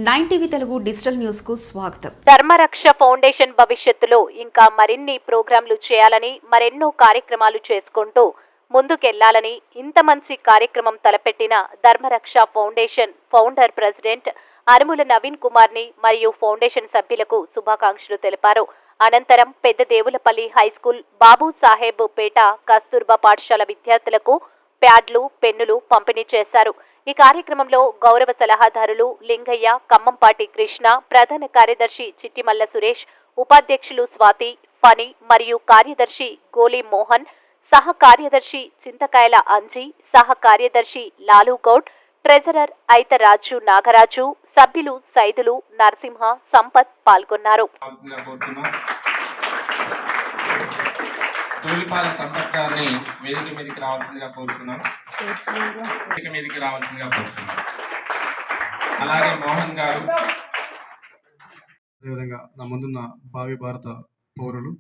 9 Telugu digital news కు స్వాగతం. Dharmaraksha foundation భవిష్యత్తులో ఇంకా మరిన్ని ప్రోగ్రాంలు చేయాలని, మరెన్నో కార్యక్రమాలు చేసుకుంటూ ముందుకెళ్లాలని ఇంత మంచి కార్యక్రమం తలపెట్టిన Dharmaraksha foundation founder president Anumula Naveen Kumar ని మరియు ఫౌండేషన్ సభ్యులకు శుభాకాంక్షలు తెలిపారు. అనంతరం పెద్ద దేవులపల్లి హైస్కూల్, బాబు సాహెబ్ పేట కస్తూర్బా పాఠశాల విద్యార్థులకు ప్యాడ్లు, పెన్నులు పంపిణీ చేశారు. ఈ కార్యక్రమంలో గౌరవ సలహాదారులు లింగయ్య, ఖమ్మంపాటి కృష్ణ, ప్రధాన కార్యదర్శి చిట్టిమల్ల సురేష్, ఉపాధ్యక్షులు స్వాతి, ఫణి మరియు కార్యదర్శి గోలి మోహన్, సహ కార్యదర్శి చింతకాయల అంజీ, సహ కార్యదర్శి లాలుగౌడ్, ట్రెజరర్ ఐతరాజు నాగరాజు, సభ్యులు సైదులు, నరసింహ, సంపత్ పాల్గొన్నారు. తూలిపాల సంపత్ గారిని వేదిక మీదకి రావాల్సిందిగా కోరుతున్నాం. అలాగే మోహన్ గారు, అదేవిధంగా నా ముందున్న భావి భారత పౌరులు,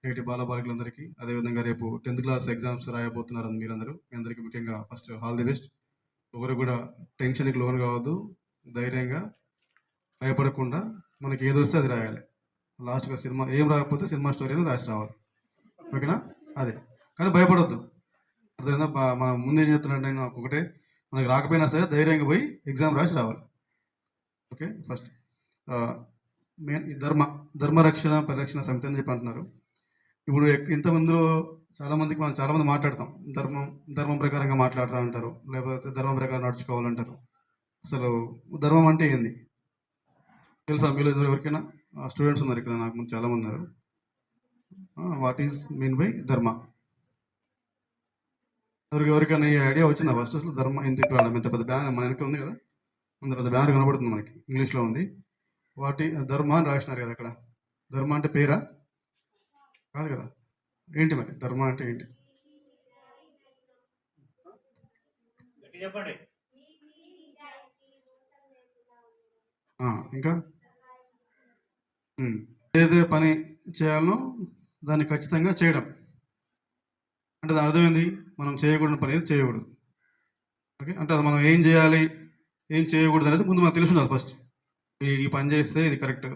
నేటి బాలబాలికలందరికీ, అదేవిధంగా రేపు 10th క్లాస్ ఎగ్జామ్స్ రాయబోతున్నారు మీరందరూ. మీ అందరికీ ముఖ్యంగా ఫస్ట్ ఆల్ ది బెస్ట్. ఒకరు కూడా టెన్షన్కి లోన్ కావద్దు, ధైర్యంగా భయపడకుండా మనకి ఏది వస్తే అది రాయాలి. లాస్ట్గా సినిమా ఏం రాకపోతే సినిమా స్టోరీని రాసి రావాలి, ఓకేనా? అదే, కానీ భయపడొద్దు. అదేవిధంగా మనం ముందు ఏం చెప్తున్నట్టు నాకు ఒకటే, మనకి రాకపోయినా సరే ధైర్యంగా పోయి ఎగ్జామ్ రాసి రావాలి, ఓకే? ఫస్ట్ మెయిన్ ఈ ధర్మరక్షణ పరిరక్షణ సమితి అని చెప్పి అంటున్నారు. ఇప్పుడు ఇంతమందిలో చాలామందికి మనం చాలామంది మాట్లాడతాం, ధర్మం ప్రకారంగా మాట్లాడరా అంటారు, లేకపోతే ధర్మం ప్రకారం నడుచుకోవాలంటారు. అసలు ధర్మం అంటే ఏంది తెలుసా మీలో ఎవరికైనా? స్టూడెంట్స్ ఉన్నారు ఇక్కడ, నాకు ముందు చాలామంది ఉన్నారు. వాట్ ఈజ్ మీన్ బై ధర్మ? ఎవరికైనా ఈ ఐడియా వచ్చిందా ఫస్ట్? అసలు ధర్మ ఇంత పెద్ద బ్యానర్ మన వెనక ఉంది కదా, అంత పెద్ద బ్యానర్ కనబడుతుంది మనకి, ఇంగ్లీష్లో ఉంది. ధర్మ అని రాసినారు కదా అక్కడ. ధర్మ అంటే పేరా? కాదు కదా. ఏంటి మరి ధర్మ అంటే ఏంటి? ఇంకా ఏదైతే పని చేయాలనో దాన్ని ఖచ్చితంగా చేయడం అంటే దాని అర్థమైంది, మనం చేయకూడని పని ఏది చేయకూడదు, ఓకే? అంటే అది మనం ఏం చేయాలి, ఏం చేయకూడదు అనేది ముందు మనకు తెలిసి ఉండాలి. ఫస్ట్ ఈ పని చేస్తే ఇది కరెక్ట్,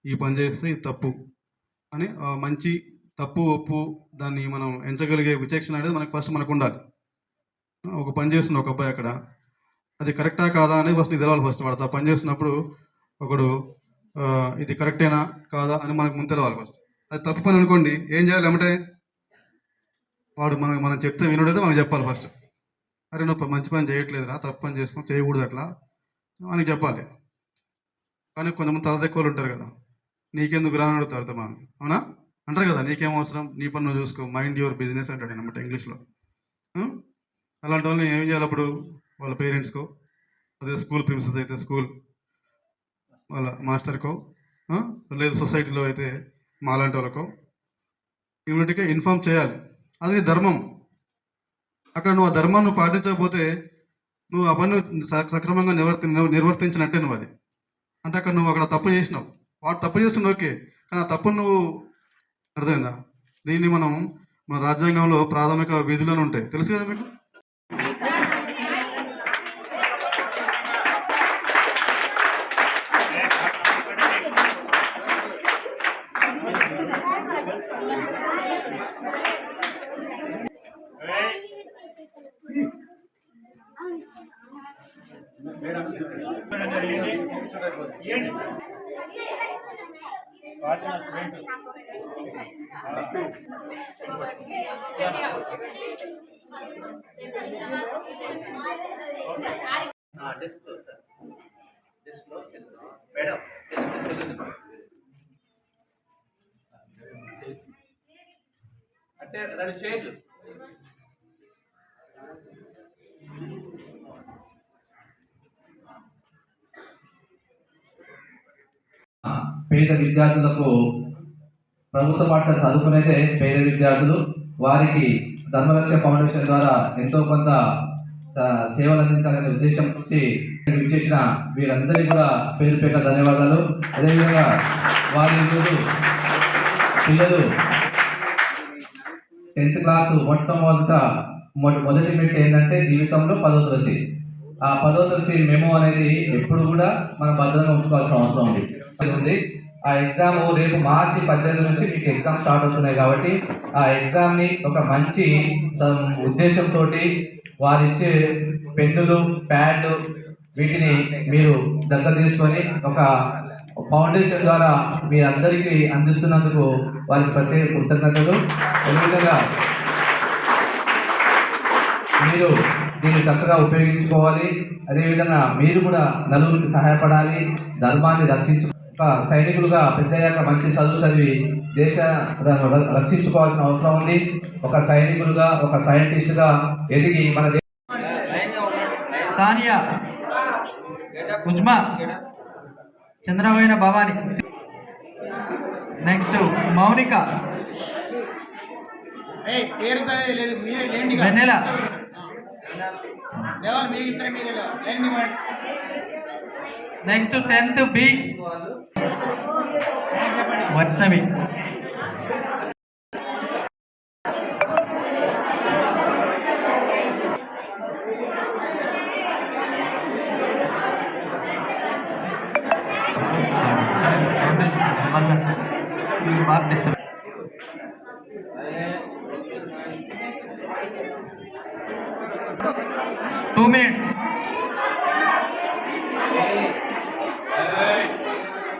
ఈ పని చేస్తే ఇది తప్పు అని మంచి తప్పు ఒప్పు దాన్ని మనం ఎంచగలిగే విచక్షణ అనేది మనకు ఫస్ట్ మనకు ఉండాలి. ఒక పని చేస్తున్న ఒక అబ్బాయి అక్కడ, అది కరెక్టా కాదా అనేది ఫస్ట్ నీకు తెలవాలి. ఫస్ట్ వాడు ఆ పని చేస్తున్నప్పుడు ఒకడు ఇది కరెక్టేనా కాదా అని మనకు ముందు తెలవాలి. ఫస్ట్ అది తప్పు పని అనుకోండి, ఏం చేయాలి ఏమంటే వాడు మనం చెప్తే వినుడైతే మనకు చెప్పాలి. ఫస్ట్ అరే నువ్వు మంచి పని చేయట్లేదురా, తప్పు పని చేసుకొని చేయకూడదు అట్లా అని చెప్పాలి. కానీ కొంతమంది తలదెక్కువలు ఉంటారు కదా, నీకెందుకు రా అని అడుగుతారు మనం, అవునా? అంటారు కదా, నీకేం అవసరం, నీ పని నువ్వు చూసుకో, మైండ్ యువర్ బిజినెస్ అంటాడు అనమాట ఇంగ్లీష్లో. అలాంటి వాళ్ళని ఏం చేయాలి అప్పుడు? వాళ్ళ పేరెంట్స్కో, అదే స్కూల్ ప్రిన్సిపల్స్ అయితే స్కూల్ వాళ్ళ మాస్టర్కో, లేదు సొసైటీలో అయితే మాలాంటి వాళ్ళకో ఇమ్మీడియట్గా ఇన్ఫామ్ చేయాలి. అది ధర్మం. అక్కడ నువ్వు ఆ ధర్మాన్ని పాటించకపోతే నువ్వు ఆ పని సక్రమంగా నిర్వర్తించినట్టే నువ్వు. అది అంటే అక్కడ నువ్వు అక్కడ తప్పు చేసినావు, వాడు తప్పు చేస్తున్నావు, ఓకే, కానీ ఆ తప్పును నువ్వు అర్థమైందా? దీన్ని మన రాజ్యాంగంలో ప్రాథమిక విధులను ఉంటాయి, తెలుసు కదా మీకు? అంటే రెండు చేతులు పేద విద్యార్థులకు ప్రభుత్వ పాఠశాల చదువుకునేదే పేద విద్యార్థులు. వారికి ధర్మరక్ష ఫౌండేషన్ ద్వారా ఎంతో కొంత సేవలు అందించాలనే ఉద్దేశంతో విచ్చేసిన వీరందరికీ కూడా పేరు పేరు ధన్యవాదాలు. అదేవిధంగా వారి పిల్లలు 10th క్లాసు మొట్టమొదటి మెట్టు ఏంటంటే జీవితంలో 10వ తరగతి. ఆ 10వ తరగతి మెమో అనేది ఎప్పుడు కూడా మనం భద్రంగా ఉంచుకోవాల్సిన అవసరం ఉంది. ఆ ఎగ్జామ్ రేపు మార్చి 18 నుంచి మీకు ఎగ్జామ్ స్టార్ట్ అవుతున్నాయి కాబట్టి ఆ ఎగ్జామ్ని ఒక మంచి ఉద్దేశంతో వారిచ్చే పెన్నులు, ప్యాడ్లు వీటిని మీరు దగ్గర తీసుకొని ఒక ఫౌండేషన్ ద్వారా మీ అందరికీ అందిస్తున్నందుకు వారికి ప్రత్యేక కృతజ్ఞతలు. అదేవిధంగా మీరు దీన్ని చక్కగా ఉపయోగించుకోవాలి. అదేవిధంగా మీరు కూడా నలుగురికి సహాయపడాలి, ధర్మాన్ని ఒక సైనికులుగా పెద్దయ్యాక మంచి చదువు చదివి దేశ రక్షించుకోవాల్సిన అవసరం ఉంది. ఒక సైనికులుగా, ఒక సైంటిస్టుగా ఎదిగి మన సానియా, ఉజ్మా, చంద్రమైన భవాని, నెక్స్ట్ మౌనిక, వెన్నెల, నెక్స్ట్ 10th బి వైష్ణవి. బాగా disturb. Two minutes.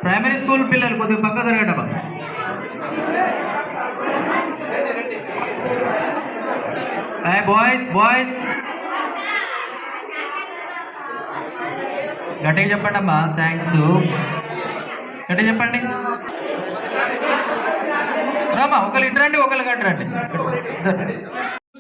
Primary school పిల్లలు కొద్దిగా పక్క జరగటమ్మా. బాయ్స్ గట్టిగా చెప్పండి అమ్మా. థ్యాంక్స్. గట్టిగా చెప్పండి. రామా ఒకళ్ళు ఇటు రండి, ఒకళ్ళు గట్టు రండి.